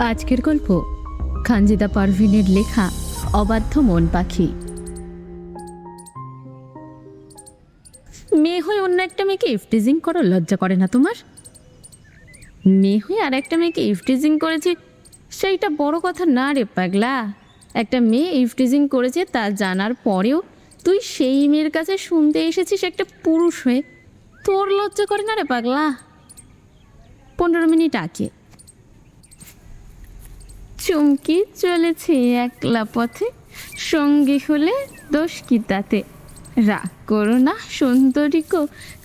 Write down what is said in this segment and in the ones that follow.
আজকের গল্প খানজিদা পারভিনের লেখা অবাধ্য মন পাখি। মেয়ে হয়ে অন্য একটা মেয়েকে ইফটিজিং করো, লজ্জা করে না তোমার? মেয়ে হয়ে আর একটা মেয়েকে ইফটিজিং করেছে, সেইটা বড় কথা না রে পাগলা। একটা মেয়ে ইফটিজিং করেছে তা জানার পরেও তুই সেই মেয়ের কাছে শুনতে এসেছিস একটা পুরুষ হয়ে, তোর লজ্জা করে না রে পাগলা? 15 মিনিট আগে চমকি চলেছে একলা পথে, সঙ্গী হলে দোষ কি তাতে? রাগ করো না সুন্দরীকো,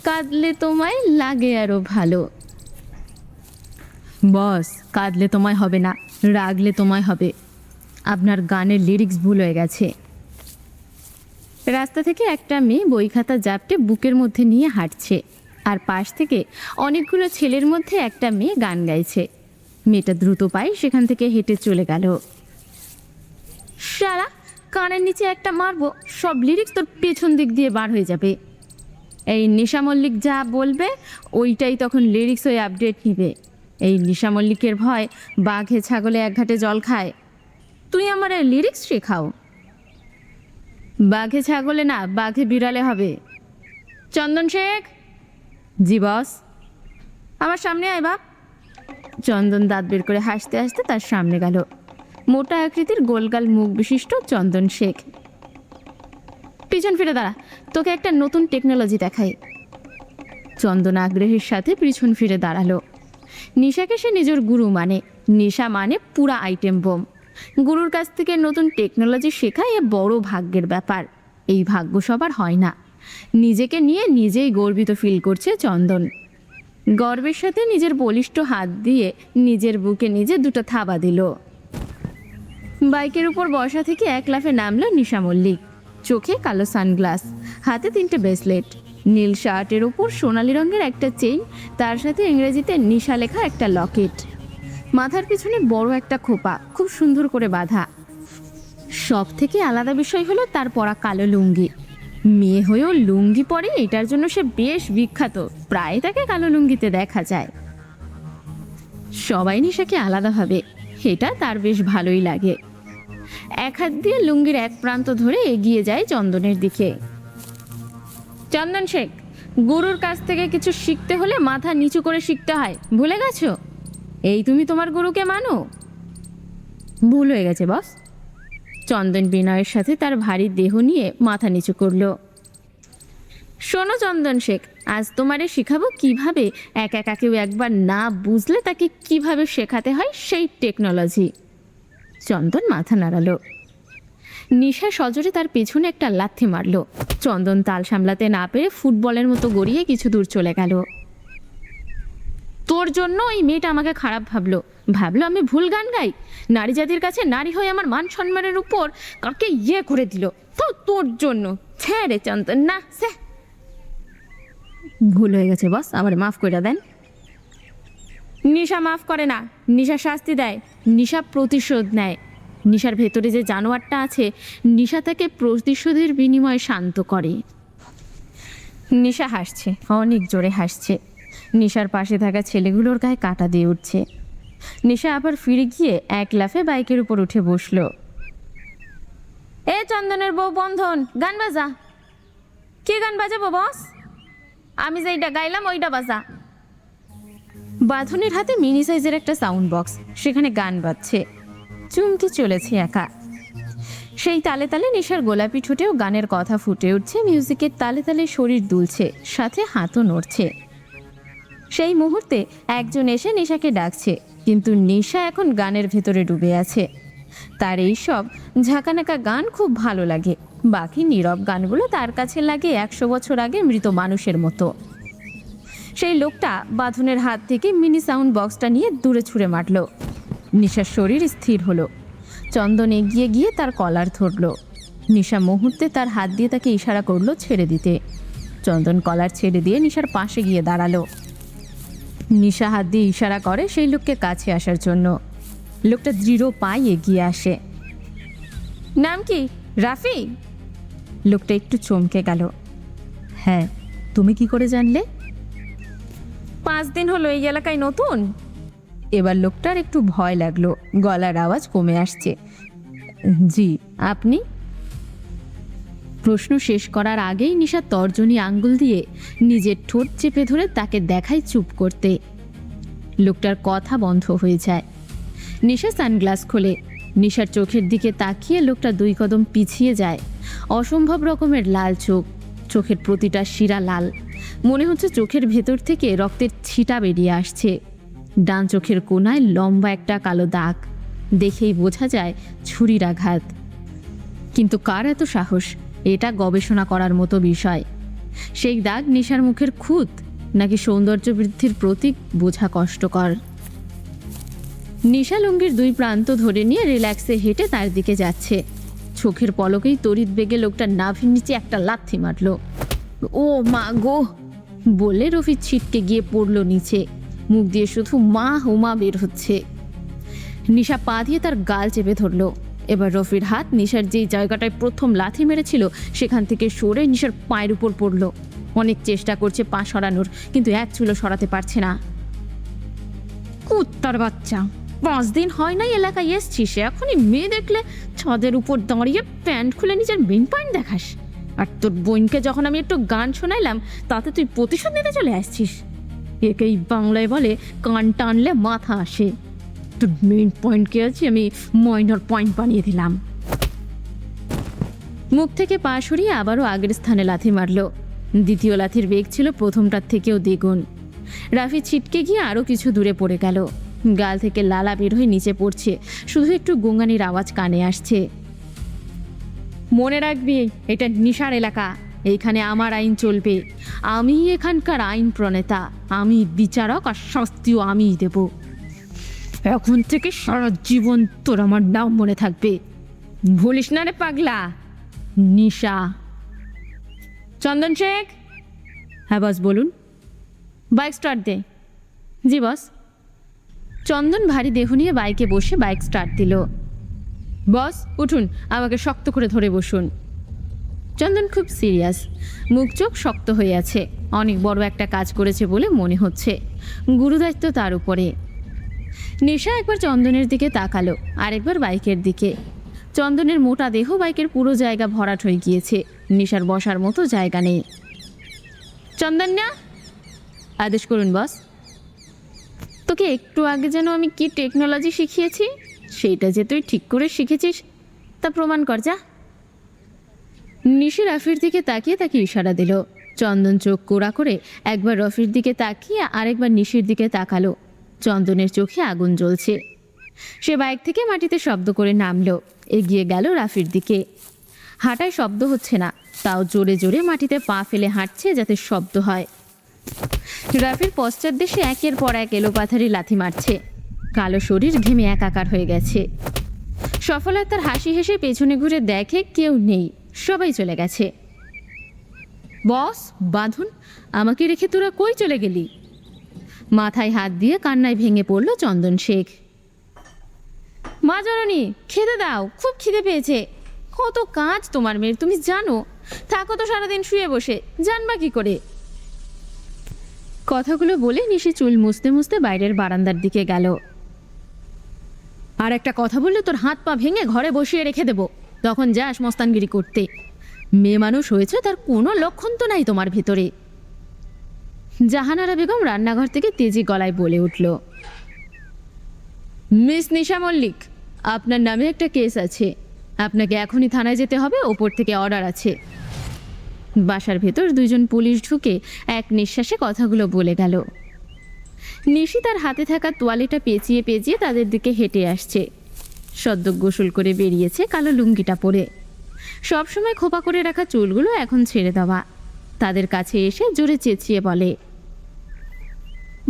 কাঁদলে তোমায় লাগে আরো ভালো। বস, কাঁদলে তোমায় হবে না, রাগলে তোমায় হবে। আপনার গানের লিরিক্স ভুল হয়ে গেছে। রাস্তা থেকে একটা মেয়ে বই খাতা জাপটে বুকের মধ্যে নিয়ে হাঁটছে, আর পাশ থেকে অনেকগুলো ছেলের মধ্যে একটা মেয়ে গান গাইছে। মেয়েটা দ্রুত পায়ে সেখান থেকে হেঁটে চলে গেল। সারা কানের নিচে একটা মারবো, সব লিরিক্স তোর পেছন দিক দিয়ে বার হয়ে যাবে। এই নিশা মল্লিক যা বলবে ওইটাই তখন লিরিক্স হয়ে আপডেট নিবে। এই নিশা মল্লিকের ভয় বাঘে ছাগলে এক ঘাটে জল খায়। তুই আমার লিরিক্স শেখাও। বাঘে ছাগলে না, বাঘে বিড়ালে হবে। চন্দন শেখ। জি বস। আমার সামনে আয় বাপ। চন্দন দাঁত বের করে হাসতে হাসতে তার সামনে গেল। মোটা আকৃতির গোলগাল মুখ বিশিষ্ট চন্দন শেখ। পিছন ফিরে দাঁড়া, তোকে একটা নতুন টেকনোলজি দেখাই। চন্দন আগ্রহের সাথে পিছন ফিরে দাঁড়ালো। নিশাকে সে নিজের গুরু মানে, নিশা মানে পুরা আইটেম বোম। গুরুর কাছ থেকে নতুন টেকনোলজি শেখা এ বড় ভাগ্যের ব্যাপার। এই ভাগ্য সবার হয় না। নিজেকে নিয়ে নিজেই গর্বিত ফিল করছে চন্দন। গর্বের সাথে নিজের বলিষ্ঠ হাত দিয়ে নিজের বুকে নিজে দুটো থাবা দিল। বাইকের উপর বসা থেকে এক লাফে নামলো নিশা মল্লিক। চোখে কালো সানগ্লাস, হাতে 3টে ব্রেসলেট, নীল শার্টের উপর সোনালি রঙের একটা চেইন, তার সাথে ইংরেজিতে নিশা লেখা একটা লকেট। মাথার পিছনে বড় একটা খোপা, খুব সুন্দর করে বাঁধা। সব থেকে আলাদা বিষয় হলো তার পরা কালো লুঙ্গি। মেয়ে হয়েও লুঙ্গি পরে, এটার জন্য সে বেশ বিখ্যাত। প্রায় তাকে কালো লুঙ্গিতে দেখা যায়। সবাই নিশাকে আলাদা ভাবে, এটা তার বেশ ভালোই লাগে। এক হাত দিয়ে লুঙ্গির এক প্রান্ত ধরে এগিয়ে যায় চন্দনের দিকে। চন্দন শেখ, গুরুর কাছ থেকে কিছু শিখতে হলে মাথা নিচু করে শিখতে হয়, ভুলে গেছো? এই তুমি তোমার গুরুকে মানো? ভুল হয়ে গেছে বস। চন্দন বিনয়ের সাথে তার ভারী দেহ নিয়ে মাথা নিচু করলো। শোনো চন্দন শেখ, আজ তোমারে শেখাবো কিভাবে একা কেউ একবার না বুঝলে তাকে কিভাবে শেখাতে হয় সেই টেকনোলজি। চন্দন মাথা নাড়ালো। নিশা সজোরে তার পেছনে একটা লাথি মারলো। চন্দন তাল সামলাতে না পেরে ফুটবলের মতো গড়িয়ে কিছু দূর চলে গেল। তোর জন্য ওই মেয়েটা আমাকে খারাপ ভাবলো আমি ভুল গান গাই। নারী জাতির কাছে নারী হয়ে আমার মান সম্মানের উপর কাকে করে দিল। তো তোর জন্য ছেড়ে চন্দন, না সে ভুল হয়ে গেছে বস, আমার মাফ করে দেন। নিশা মাফ করে না, নিশা শাস্তি দেয়, নিশা প্রতিশোধ নেয়। নিশার ভেতরে যে জানোয়ারটা আছে, নিশা তাকে প্রতিশোধের বিনিময়ে শান্ত করে। নিশা হাসছে, অনেক জোরে হাসছে। নিশার পাশে থাকা ছেলেগুলোর গায়ে কাঁটা দিয়ে উঠছে। নিশা আবার ফিরে গিয়ে এক লাফে বাইকের উপর উঠে বসলো। এ চন্দনের বউ বন্ধন, গান বাজা। কি গান বাজাবো বস? আমি যেইটা গাইলাম ওইটা বাজা। বাঁধনের হাতে মিনি সাইজের একটা সাউন্ড বক্স, সেখানে গান বাজছে। চুমকি চলেছে একা। সেই তালে তালে নিশার গোলাপি ঠোঁটেও গানের কথা ফুটে উঠছে। মিউজিকের তালে তালে শরীর দুলছে, সাথে হাতও নড়ছে। সেই মুহূর্তে একজন এসে নিশাকে ডাকছে, কিন্তু নিশা এখন গানের ভেতরে ডুবে আছে। তার এই সব ঝাঁকানাকা গান খুব ভালো লাগে। বাকি নীরব গানগুলো তার কাছে লাগে 100 বছর আগে মৃত মানুষের মতো। সেই লোকটা বাঁধনের হাত থেকে মিনি সাউন্ড বক্সটা নিয়ে দূরে ছুঁড়ে মারল। নিশার শরীর স্থির হলো। চন্দন এগিয়ে গিয়ে তার কলার ধরল। নিশা মুহূর্তে তার হাত দিয়ে তাকে ইশারা করলো ছেড়ে দিতে। চন্দন কলার ছেড়ে দিয়ে নিশার পাশে গিয়ে দাঁড়ালো। নিশা হাত দিয়ে ইশারা করে সেই লোককে কাছে আসার জন্য। লোকটা দৃঢ় পায়ে এগিয়ে আসে। নাম কি? রাফি? লোকটা একটু চমকে গেল। হ্যাঁ, তুমি কি করে জানলে? 5 দিন হলো এই এলাকায় নতুন। এবার লোকটার একটু ভয় লাগলো, গলার আওয়াজ কমে আসছে। জি, আপনি? প্রশ্ন শেষ করার আগেই নিশা তর্জনী আঙ্গুল দিয়ে নিজের ঠোঁট চেপে ধরে তাকে দেখায় চুপ করতে। লোকটার কথা বন্ধ হয়ে যায়। নিশা সানগ্লাস খোলে। নিশার চোখের দিকে তাকিয়ে লোকটা 2 কদম পিছিয়ে যায়। অসম্ভব রকমের লাল চোখ, চোখের প্রতিটা শিরা লাল, মনে হচ্ছে চোখের ভেতর থেকে রক্তের ছিটা বেরিয়ে আসছে। ডান চোখের কোণায় লম্বা একটা কালো দাগ, দেখেই বোঝা যায় ছুরির আঘাত। কিন্তু কার এত সাহস? এটা গবেষণা করার মতো বিষয়। সেই দাগ নিশার মুখের খুঁত নাকি সৌন্দর্য বৃদ্ধির প্রতীক বোঝা কষ্টকর। নিশা লুঙ্গির 2 প্রান্ত ধরে নিয়ে রিল্যাক্সে হেঁটে তার দিকে যাচ্ছে। চোখের পলকেই তড়িৎ বেগে লোকটার নাভির নিচে একটা লাথি মারল। ও মা গো বলে রফি ছিটকে গিয়ে পড়ল নিচে। মুখ দিয়ে শুধু মা হুমা বের হচ্ছে। নিশা পা দিয়ে তার গাল চেপে ধরল। এবার রফির হাত নিশার যেই জায়গাটায় প্রথম লাথি মেরেছিল সেখান থেকে সরে নিশার পায়ের উপর পড়ল। অনেক চেষ্টা করছে পা সরানোর, কিন্তু এক চুলো সরাতে পারছে না। কুত্তার বাচ্চা, 5 দিন হয় নাই এলাকায় এসছিস, এখনই মেয়ে দেখলে ছাদের উপর দাঁড়িয়ে প্যান্ট খুলে নিজের মেন পয়েন্ট দেখাস। আর তোর বোনকে যখন আমি একটু গান শোনাইলাম তাতে তুই প্রতিশোধ নিতে চলে আসছিস। একেই বাংলায় বলে কান টানলে মাথা আসে। তোর মেইন পয়েন্টকে আছে আমি মাইনর পয়েন্ট বানিয়ে দিলাম। মুখ থেকে পা সরিয়ে আবারও আগের স্থানে লাথি মারল। দ্বিতীয় লাথির বেগ ছিল প্রথমটার থেকেও দ্বিগুণ। রাফি ছিটকে গিয়ে আরও কিছু দূরে পড়ে গেল। গাল থেকে লালা বের হয়ে নিচে পড়ছে, শুধু একটু গোঙানির আওয়াজ কানে আসছে। মনে রাখবি, এটা নিশার এলাকা, এইখানে আমার আইন চলবে। আমি এখানকার আইন প্রণেতা, আমি বিচারক, আর শাস্তিও আমিই দেব। এখন থেকে সারা জীবন তোর আমার নাম মনে থাকবে, ভুলিস না রে পাগলা। নিশা। চন্দন শেখ। হ্যাঁ বস বলুন। বাইক স্টার্ট দে। জি বস। চন্দন ভারী দেহ নিয়ে বাইকে বসে বাইক স্টার্ট দিল। বস উঠুন, আমাকে শক্ত করে ধরে বসুন। চন্দন খুব সিরিয়াস, মুখ চোখ শক্ত হয়ে আছে। অনেক বড় একটা কাজ করেছে বলে মনে হচ্ছে, গুরুদায়িত্ব তার উপরে। নিশা একবার চন্দনের দিকে তাকালো, আরেকবার বাইকের দিকে। চন্দনের মোটা দেহ বাইকের পুরো জায়গা ভরাট হয়ে গিয়েছে, নিশার বসার মতো জায়গা নেই। চন্দন না, আদেশ করুন বস। তোকে একটু আগে যেন আমি কি টেকনোলজি শিখিয়েছি সেইটা যে তুই ঠিক করে শিখেছিস তা প্রমাণ কর যা। নিশি রাফির দিকে তাকিয়ে তাকে ইশারা দিল। চন্দন চোখ কোড়া করে একবার রফির দিকে তাকিয়ে আরেকবার নিশির দিকে তাকালো। চন্দনের চোখে আগুন জ্বলছে। সে বাইক থেকে মাটিতে শব্দ করে নামলো, এগিয়ে গেল রাফির দিকে। হাঁটায় শব্দ হচ্ছে না, তাও জোরে জোরে মাটিতে পা ফেলে হাঁটছে যাতে শব্দ হয়। রাফির পশ্চাৎ দেশে একের পর এক এলোপাথারি লাথি মারছে। কালো শরীর ঘেমে একাকার হয়ে গেছে। সফলতার হাসি হেসে পেছনে ঘুরে দেখে কেউ নেই, সবাই চলে গেছে। বস বাঁধুন, আমাকে রেখে তোরা কই চলে গেলি? মাথায় হাত দিয়ে কান্নায় ভেঙে পড়ল চন্দন শেখ। মা জননী, খেতে দাও, খুব খিদে পেয়েছে। কত কাজ তোমার মেয়ের তুমি জানো, থাকো তো সারাদিন শুয়ে বসে, জানবা কি করে? কথাগুলো বলে নিশি চুল মুছতে মুছতে বাইরের বারান্দার দিকে গেল। আর একটা কথা বললে তোর হাত পা ভেঙে ঘরে বসিয়ে রেখে দেব, তখন যাস মস্তানগিরি করতে। মেয়ে মানুষ হয়েছে, তার কোনো লক্ষণ তো নাই তোমার ভেতরে। জাহানারা বেগম রান্নাঘর থেকে তেজি গলায় বলে উঠল, মিস নিশা মল্লিক, আপনার নামে একটা কেস আছে, আপনাকে এখনই থানায় যেতে হবে, ওপর থেকে অর্ডার আছে। বাসার ভেতর 2 জন পুলিশ ঢুকে এক নিঃশ্বাসে কথাগুলো বলে গেল। নিশি তার হাতে থাকা তোয়ালেটা পেঁচিয়ে পেঁচিয়ে তাদের দিকে হেঁটে আসছে। সদ্য গোসল করে বেরিয়েছে কালো লুঙ্গিটা পরে। সবসময় খোপা করে রাখা চুলগুলো এখন ছেড়ে দেওয়া। তাদের কাছে এসে জোরে চেঁচিয়ে বলে,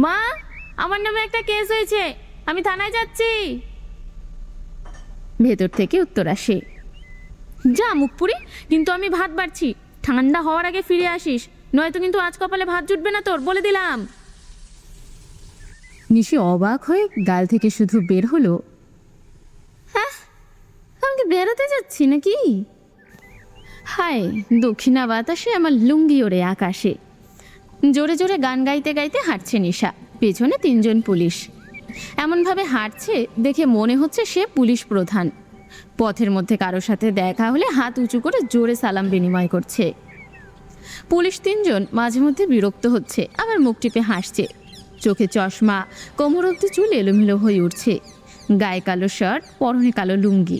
মা, আমার নামে একটা কেস হয়েছে, আমি থানায় যাচ্ছি। ভেতর থেকে উত্তর আসে, যা মুখপুরি, কিন্তু আমি ভাত বাড়ছি, ঠান্ডা হওয়ার আগে ফিরে আসিস, নয়তো কিন্তু আজ কপালে ভাত জুটবে না তোর, বলে দিলাম। নিশি অবাক হয়ে গাল থেকে শুধু বের হলো, হ্যাঁ আমাকে বেরোতে যাচ্ছি নাকি? হায়, দক্ষিণা বাতাসে আমার লুঙ্গি ওড়ে আকাশে। জোরে জোরে গান গাইতে গাইতে হাঁটছে নিশা, পেছনে 3 জন পুলিশ। এমনভাবে হাঁটছে দেখে মনে হচ্ছে সে পুলিশ প্রধান। পথের মধ্যে কারোর সাথে দেখা হলে হাত উঁচু করে জোরে সালাম বিনিময় করছে। পুলিশ তিনজন মাঝে মধ্যে বিরক্ত হচ্ছে, আবার মুখ টিপে হাসছে। চোখে চশমা, কোমর অবধি চুল এলোমেলো হয়ে উঠছে। গায়ে কালো শার্ট, পরনে কালো লুঙ্গি।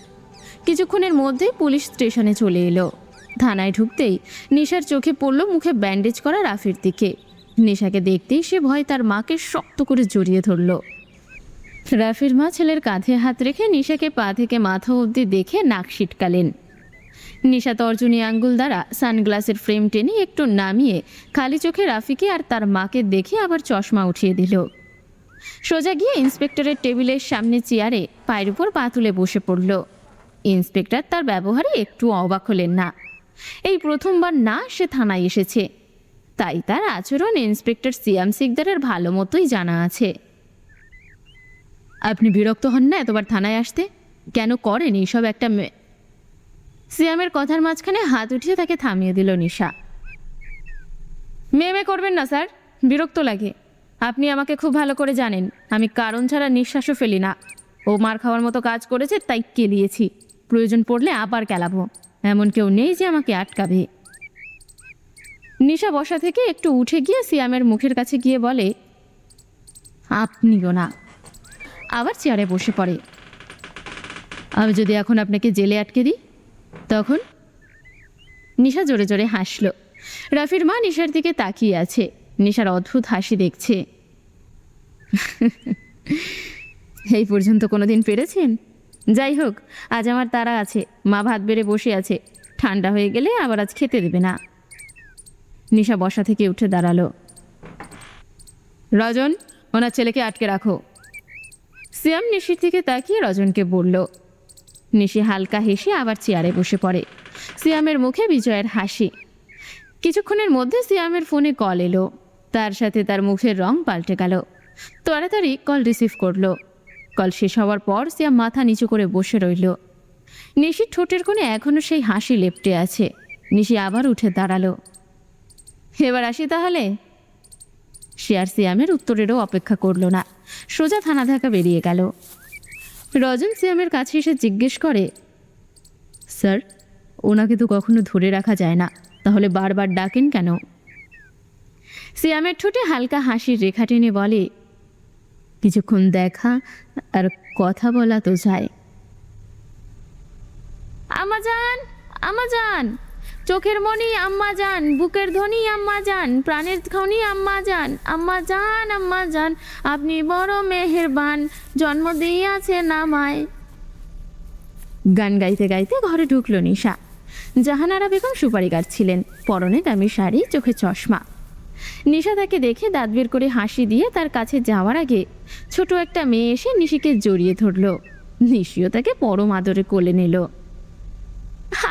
কিছুক্ষণের মধ্যেই পুলিশ স্টেশনে চলে এলো। থানায় ঢুকতেই নিশার চোখে পড়ল মুখে ব্যান্ডেজ করা রাফির দিকে। নিশাকে দেখতেই সে ভয়ে তার মাকে শক্ত করে জড়িয়ে ধরল। রাফির মা ছেলের কাঁধে হাত রেখে নিশাকে পা থেকে মাথা অবধি দেখে নাক সিটকালেন। নিশা তর্জনী আঙ্গুল দ্বারা সানগ্লাসের ফ্রেম টেনে একটু নামিয়ে খালি চোখে রাফিকে আর তার মাকে দেখে আবার চশমা উঠিয়ে দিল। সোজা গিয়ে ইন্সপেক্টরের টেবিলের সামনে চেয়ারে পায়ের উপর পা তুলে বসে পড়ল। ইন্সপেক্টর তার ব্যবহারে একটু অবাক হলেন না। এই প্রথমবার না সে থানায় এসেছে, তাই তার আচরণ ইন্সপেক্টর সিয়াম সিকদারের ভালো মতোই জানা আছে। আপনি বিরক্ত হন না এতবার থানায় আসতে? কেন করেন এইসব একটা মেয়ে? সিয়ামের কথার মাঝখানে হাত উঠিয়ে তাকে থামিয়ে দিল নিশা। মেয়ে করবেন না স্যার, বিরক্ত লাগে। আপনি আমাকে খুব ভালো করে জানেন, আমি কারণ ছাড়া নিঃশ্বাসও ফেলি না। ও মার খাওয়ার মতো কাজ করেছে তাই কেলিয়েছি, প্রয়োজন পড়লে আবার কেলাবো। এমন কেউ নেই যে আমাকে আটকাবে। নিশা বসা থেকে একটু উঠে গিয়ে সিয়ামের মুখের কাছে গিয়ে বলে, আপনিও না। আবার চেয়ারে বসে পড়ে। আমি যদি এখন আপনাকে জেলে আটকে দিই তখন? নিশা জোরে জোরে হাসল। রাফির মা নিশার দিকে তাকিয়ে আছে, নিশার অদ্ভুত হাসি দেখছে। এই পর্যন্ত কোনোদিন পেরেছেন? যাই হোক, আজ আমার তাড়া আছে। মা ভাত বেড়ে বসে আছে, ঠান্ডা হয়ে গেলে আবার আজ খেতে দেবে না। নিশা বসা থেকে উঠে দাঁড়ালো। রজন, ওনার ছেলেকে আটকে রাখো। সিয়াম নিশির দিকে তাকিয়ে রজনকে বলল। নিশি হালকা হেসে আবার চেয়ারে বসে পড়ে। সিয়ামের মুখে বিজয়ের হাসি। কিছুক্ষণের মধ্যে সিয়ামের ফোনে কল এলো। তার সাথে তার মুখের রং পাল্টে গেল। তাড়াতাড়ি কল রিসিভ করলো। কল শেষ হওয়ার পর সিয়াম মাথা নিচু করে বসে রইল। নিশির ঠোঁটের কোণে এখনও সেই হাসি লেপ্টে আছে। নিশি আবার উঠে দাঁড়ালো। এবার আসি তাহলে? সে আর সিয়ামের উত্তরেরও অপেক্ষা করল না, সোজা থানা ঢাকা বেরিয়ে গেল। রজন সিয়ামের কাছে এসে জিজ্ঞেস করে, স্যার, ওনাকে তো কখনো ধরে রাখা যায় না, তাহলে বারবার ডাকেন কেন? সিয়ামের ঠোঁটে হালকা হাসির রেখা টেনে বলে, কিছুক্ষণ দেখা আর কথা বলা তো যায়। আম্মা জান, আম্মা জান, চোখের মনি আম্মা জান, বুকের ধ্বনি আম্মা জান, প্রাণের খনি আম্মা জান, আম্মা জান, আম্মা জান, আপনি বড় মেহেরবান, জন্ম দিয়েছেন আমায়। গান গাইতে গাইতে ঘরে ঢুকলো নিশা। জাহানারা বেগম সুপারি কাটছিলেন, পরনে দামি শাড়ি, চোখে চশমা। নিশা তাকে দেখে দাঁত বের করে হাসি দিয়ে তার কাছে যাওয়ার আগে ছোট একটা মেয়ে এসে নিশিকে জড়িয়ে ধরল। নিশিও তাকে পরম আদরে কোলে নিল।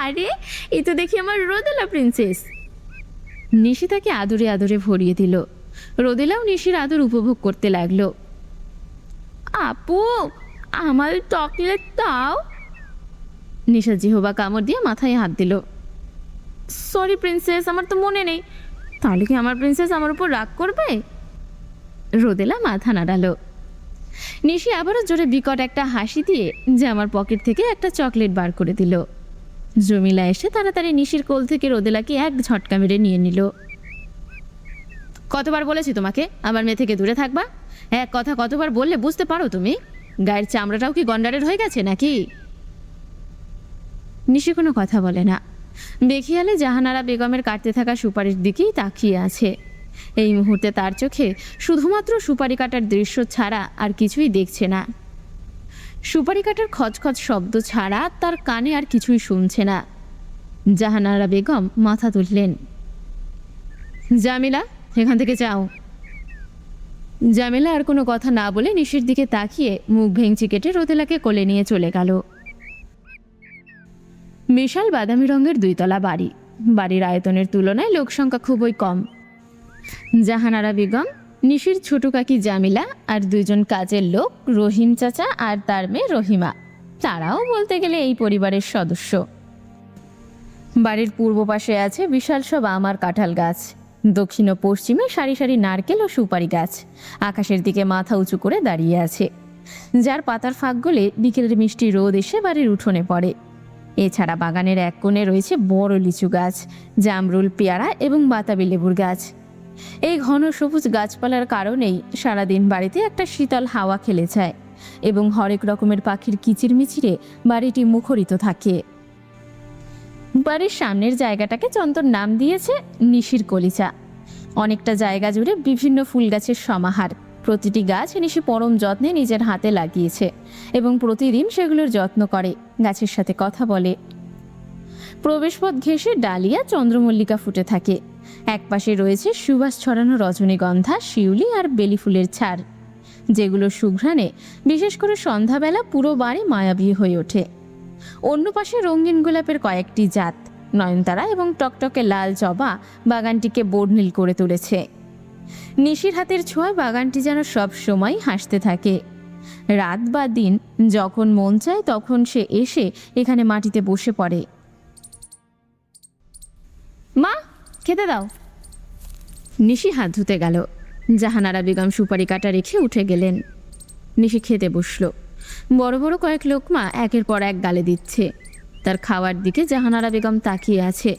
আরে, এই তো দেখি আমার রোদেলা প্রিন্সেস। নিশি তাকে আদরে আদরে ভরিয়ে দিল। রোদেলাও নিশির আদর উপভোগ করতে লাগলো। আপু, আমার চকলেট দাও। নিশা জিহবা কামড় দিয়ে মাথায় হাত দিল। সরি প্রিন্সেস, আমার তো মনে নেই। তাহলে কি আমার প্রিন্সেস আমার উপর রাগ করবে? রোদেলা মাথা নাড়ালো। নিশি আবারও জোরে বিকট একটা হাসি দিয়ে জামার পকেট থেকে একটা চকলেট বার করে দিল। জমিলা এসে তাড়াতাড়ি নিশির কোল থেকে রোদেলাকে এক ঝটকা মেরে নিয়ে নিল। কতবার বলেছি তোমাকে আমার মেয়ে থেকে দূরে থাকবা? এক কথা কতবার বললে বুঝতে পারো তুমি? গায়ের চামড়াটাও কি গন্ডারের হয়ে গেছে নাকি? নিশি কোনো কথা বলে না। বেখিয়ালে জাহানারা বেগমের কাটতে থাকা সুপারির দিকেই তাকিয়ে আছে। এই মুহূর্তে তার চোখে শুধুমাত্র সুপারি কাটার দৃশ্য ছাড়া আর কিছুই দেখছে না। সুপারি কাটার খচখচ শব্দ ছাড়া তার কানে আর কিছুই শুনছে না। জাহানারা বেগম মাথা তুললেন। জামিলা, এখান থেকে যাও। জামিলা আর কোনো কথা না বলে নিশির দিকে তাকিয়ে মুখ ভেঙচি কেটে রোদেলাকে কোলে নিয়ে চলে গেল। বিশাল বাদামি রঙের 2 তলা বাড়ি। বাড়ির আয়তনের তুলনায় লোকসংখ্যা খুবই কম। জাহানারা বেগম, নিশির ছোট কাকি জামিলা আর 2 জন কাজের লোক, রহিম চাচা আর তার মেয়ে রহিমা, তারাও বলতে গেলে এই পরিবারের সদস্য। বাড়ির পূর্ব পাশে আছে বিশাল সব আম আর কাঁঠাল গাছ। দক্ষিণ ও পশ্চিমে সারি সারি নারকেল ও সুপারি গাছ আকাশের দিকে মাথা উঁচু করে দাঁড়িয়ে আছে, যার পাতার ফাঁক গলে বিকেলের মিষ্টি রোদ এসে বাড়ির উঠোনে পড়ে। এছাড়া বাগানের এক কোণে রয়েছে বড় লিচু গাছ, জামরুল, পেয়ারা এবং বাতাবি লেবুর গাছ। এই ঘন সবুজ গাছপালার কারণেই সারাদিন বাড়িতে একটা শীতল হাওয়া খেলে যায় এবং হরেক রকমের পাখির কিচিরমিচিরে বাড়িটি মুখরিত থাকে। বাড়ির সামনের জায়গাটাকে চন্দন নাম দিয়েছে নিশির কলিচা। অনেকটা জায়গা জুড়ে বিভিন্ন ফুল গাছের সমাহার। প্রতিটি গাছ নিশি পরম যত্নে নিজের হাতে লাগিয়েছে এবং প্রতিদিন সেগুলোর যত্ন করে, গাছের সাথে কথা বলে। প্রবেশপথ ঘেঁষে ডালিয়া, চন্দ্রমল্লিকা ফুটে থাকে। একপাশে রয়েছে সুবাস ছড়ানো রজনীগন্ধা, শিউলি আর বেলি ফুলের ছাড়, যেগুলো সুঘ্রাণে বিশেষ করে সন্ধ্যাবেলা পুরো বাড়ি মায়াবী হয়ে ওঠে। অন্য পাশে রঙিন গোলাপের কয়েকটি জাত, নয়নতারা এবং টকটকে লাল জবা বাগানটিকে বর্ণিল করে তুলেছে। নিশির হাতের ছোঁয়ায় বাগানটি যেন সব সময় হাসতে থাকে। রাত বা দিন যখন মন চায় তখন সে এসে এখানে মাটিতে বসে পড়ে। মা, খেতে দাও। নিশি হাত ধুতে গেল। জাহানারা বেগম সুপারি কাটা রেখে উঠে গেলেন। নিশি খেতে বসল। বড় বড় কয়েক লোকমা একের পর এক গালে দিচ্ছে। তার খাওয়ার দিকে জাহানারা বেগম তাকিয়ে আছে।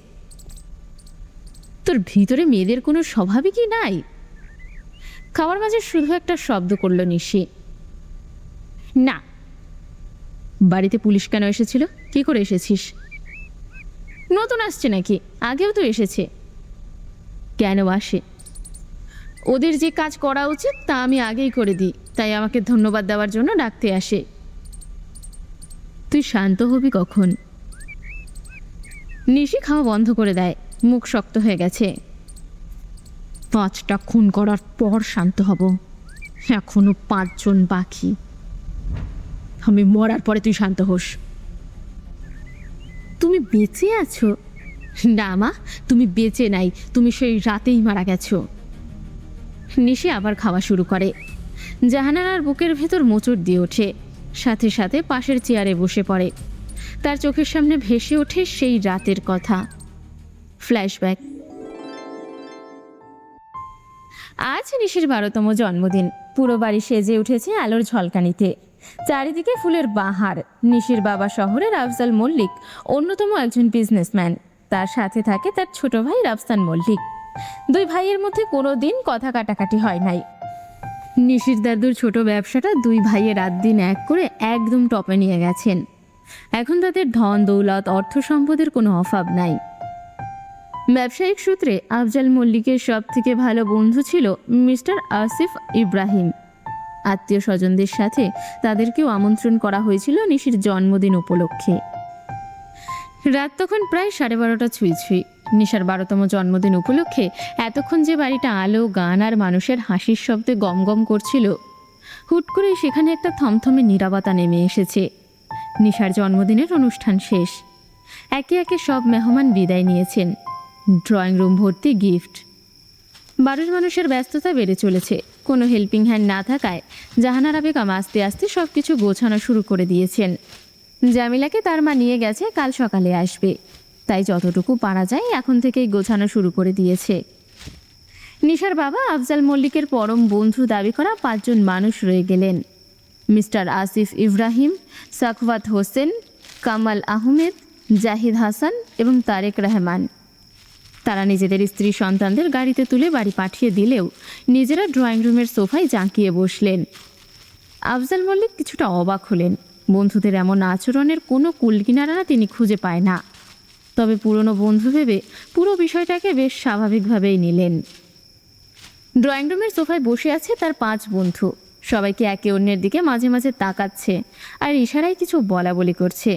তোর ভিতরে মেয়েদের কোনো স্বভাবই কি নাই? খাওয়ার মাঝে শুধু একটা শব্দ করল নিশি। না। বাড়িতে পুলিশ কেন এসেছিল? কি করে এসেছিস? নতুন আসছে নাকি? আগেও তো এসেছে। কেন আসে? ওদের যে কাজ করা উচিত তা আমি আগেই করে দিই, তাই আমাকে ধন্যবাদ দেওয়ার জন্য ডাকতে আসে। তুই শান্ত হবি কখন? নিশি খাওয়া বন্ধ করে দেয়, মুখ শক্ত হয়ে গেছে। 5টা খুন করার পর শান্ত হব। এখনো 5 জন বাকি। আমি মরার পরে তুই শান্ত হোস। তুমি বেঁচে আছো? না মা, তুমি বেঁচে নাই, তুমি সেই রাতেই মারা গেছো। নিশি আবার খাওয়া শুরু করে। জাহানারার বুকের ভেতর মোচড় দিয়ে ওঠে, সাথে সাথে পাশের চেয়ারে বসে পড়ে। তার চোখের সামনে ভেসে ওঠে সেই রাতের কথা। ফ্ল্যাশব্যাক। আজ নিশির 12তম জন্মদিন। পুরো বাড়ি সেজে উঠেছে আলোর ঝলকানিতে। চারিদিকে ফুলের বাহার। নিশির বাবা শহরের আফজাল মল্লিক অন্যতম একজন বিজনেসম্যান। তার সাথে থাকে তার ছোট ভাই রাফসান মল্লিক। দুই ভাইয়ের মধ্যে কোনো দিন কথা কাটাকাটি হয় নাই। নিশির দাদুর ছোট ব্যবসাটা দুই ভাইয়ে রাত দিন এক করে একদম টপে নিয়ে গেছেন। এখন তাদের ধন দৌলত, অর্থ সম্পদের কোনো অভাব নাই। ব্যবসায়িক সূত্রে আফজাল মল্লিকের সব থেকে ভালো বন্ধু ছিল মিস্টার আসিফ ইব্রাহিম। আত্মীয় স্বজনদের সাথে তাদেরকেও আমন্ত্রণ করা হয়েছিল নিশির জন্মদিন উপলক্ষে। রাত তখন প্রায় 12:30 ছুঁই ছুঁই। নিশার 12তম জন্মদিন উপলক্ষে এতক্ষণ যে বাড়িটা আলো, গান আর মানুষের হাসির শব্দে গমগম করছিল, হুট করে সেখানে একটা থমথমে নীরবতা নেমে এসেছে। নিশার জন্মদিনের অনুষ্ঠান শেষ। একে একে সব মেহমান বিদায় নিয়েছেন। ড্রয়িং রুম ভর্তি গিফট। বাড়ির মানুষের ব্যস্ততা বেড়ে চলেছে। কোনো হেল্পিং হ্যান্ড না থাকায় জাহানারা বেগম আস্তে আস্তে সব কিছু গোছানো শুরু করে দিয়েছেন। জামিলাকে তার মা নিয়ে গেছে, কাল সকালে আসবে, তাই যতটুকু পারা যায় এখন থেকেই গোছানো শুরু করে দিয়েছে। নিশার বাবা আফজাল মল্লিকের পরম বন্ধু দাবি করা 5 জন মানুষ রয়ে গেলেন। মিস্টার আসিফ ইব্রাহিম, সাখওয়াত হোসেন, কামাল আহমেদ, জাহিদ হাসান এবং তারেক রহমান। তারা নিজেদের স্ত্রী সন্তানদের গাড়িতে তুলে বাড়ি পাঠিয়ে দিলেও নিজেরা ড্রয়িং রুমের সোফায় জাঁকিয়ে বসলেন। আফজাল মল্লিক কিছুটা অবাক হলেন। বন্ধুদের এমন আচরণের কোনো কুলকিনারা তিনি খুঁজে পায় না। তবে পুরনো বন্ধু ভেবে পুরো বিষয়টাকে বেশ স্বাভাবিকভাবেই নিলেন। ড্রয়িং রুমের সোফায় বসে আছে তার 5 বন্ধু। সবাইকে একে অন্যের দিকে মাঝে মাঝে তাকাচ্ছে আর ইশারায় কিছু বলা বলি করছে।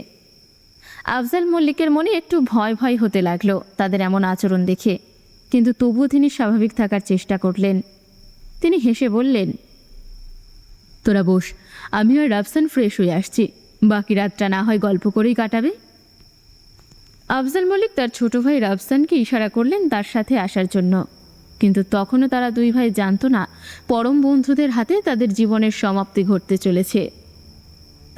আফজাল মল্লিকের মনে একটু ভয় ভয় হতে লাগলো তাদের এমন আচরণ দেখে, কিন্তু তবুও তিনি স্বাভাবিক থাকার চেষ্টা করলেন। তিনি হেসে বললেন, তোরা বস, আমি আর রাফসান ফ্রেশ হয়ে আসছি, বাকি রাতটা না হয় গল্প করেই কাটাবে। আফজাল মল্লিক তার ছোট ভাই রাফসানকে ইশারা করলেন তার সাথে আসার জন্য, কিন্তু তখনও তারা দুই ভাই জানতো না পরম বন্ধুদের হাতে তাদের জীবনের সমাপ্তি ঘটতে চলেছে।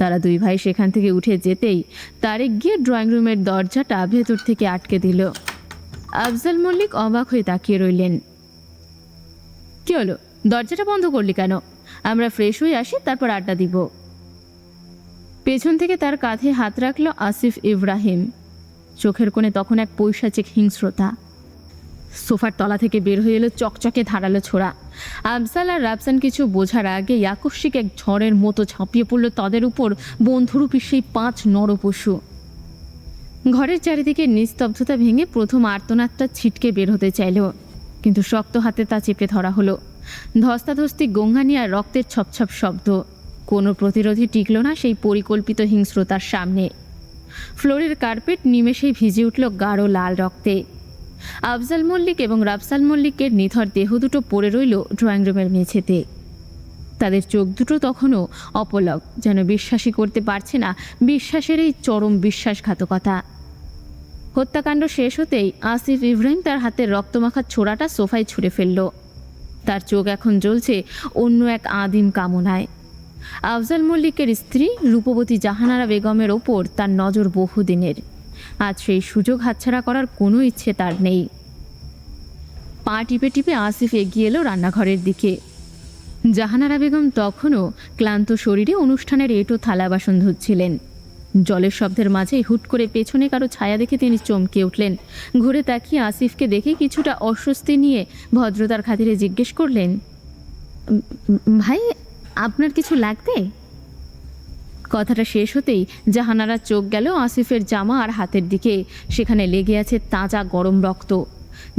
তারা দুই ভাই সেখান থেকে উঠে যেতেই তারেক গিয়ে ড্রয়িং রুমের দরজাটা ভেতর থেকে আটকে দিল। আফজাল মল্লিক অবাক হয়ে তাকিয়ে রইলেন। কি হলো, দরজাটা বন্ধ করলি কেন? আমরা ফ্রেশ হয়ে আসি, তারপর আড্ডা দিব। পেছন থেকে তার কাঁধে হাত রাখল আসিফ ইব্রাহিম। চোখের কোণে তখন এক পৈশাচিক হিংস্রতা। সোফার তলা থেকে বের হয়ে এলো চকচকে ধারালো ছোড়া। আফজাল আর রাফসান কিছু বোঝার আগে আকস্মিক এক ঝড়ের মতো ঝাঁপিয়ে পড়ল তাদের উপর বন্ধুরূপী সেই 5 নরপশু। ঘরের চারিদিকে নিস্তব্ধতা ভেঙে প্রথম আর্তনাদটা ছিটকে বের হতে চাইল, কিন্তু শক্ত হাতে তা চেপে ধরা হলো। ধস্তাধস্তি, গঙ্গানি আর রক্তের ছপছপ শব্দ। কোনো প্রতিরোধই টিকল না সেই পরিকল্পিত হিংস্রতার সামনে। ফ্লোরের কার্পেট নিমেষেই ভিজে উঠল গাঢ় লাল রক্তে। আফজাল মল্লিক এবং রাফসান মল্লিকের নিথর দেহ দুটো পড়ে রইল ড্রয়িং রুমের মেঝেতে। তাদের চোখ দুটো তখনও অপলক, যেন বিশ্বাসই করতে পারছে না বিশ্বাসের এই চরম বিশ্বাসঘাতকতা। হত্যাকাণ্ড শেষ হতেই আসিফ ইব্রাহিম তার হাতের রক্তমাখা ছোড়াটা সোফায় ছুঁড়ে ফেলল। তার চোখ এখন জ্বলছে অন্য এক আদিম কামনায়। আফজাল মল্লিকের স্ত্রী রূপবতী জাহানারা বেগমের ওপর তার নজর বহুদিনের। আজ সেই সুযোগ হাতছাড়া করার কোনো ইচ্ছে তার নেই। পা টিপে টিপে আসিফ এগিয়ে এলো রান্নাঘরের দিকে। জাহানারা বেগম তখনও ক্লান্ত শরীরে অনুষ্ঠানের এঁটো থালা বাসন ধুচ্ছিলেন। জলের শব্দের মাঝে হুট করে পেছনে কারো ছায়া দেখে তিনি চমকে উঠলেন। ঘুরে তাকিয়ে আসিফকে দেখে কিছুটা অস্বস্তি নিয়ে ভদ্রতার খাতিরে জিজ্ঞেস করলেন, ভাই, আপনার কিছু লাগবে? কথাটা শেষ হতেই জাহানারার চোখ গেল আসিফের জামা আর হাতের দিকে। সেখানে লেগে আছে তাজা গরম রক্ত।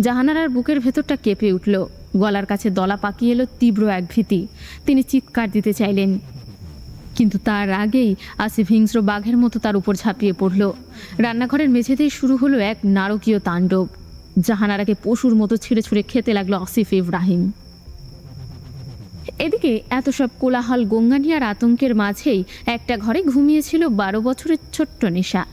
জাহানারার বুকের ভেতরটা কেঁপে উঠল। গলার কাছে দলা পাকিয়ে এলো তীব্র এক ভীতি। তিনি চিৎকার দিতে চাইলেন, কিন্তু তার আগেই আসিফ হিংস্র বাঘের মতো তার উপর ঝাঁপিয়ে পড়ল। রান্নাঘরের মেঝেতেই শুরু হলো এক নারকীয় তাণ্ডব। জাহানারাকে পশুর মতো ছিঁড়ে ছুঁড়ে খেতে লাগলো আসিফ ইব্রাহিম। এদিকে এত সব কোলাহল, গঙ্গানি আর আতঙ্কের মাঝেই একটা ঘরে ঘুমিয়েছিল 12 বছরের ছোট্ট নিশা।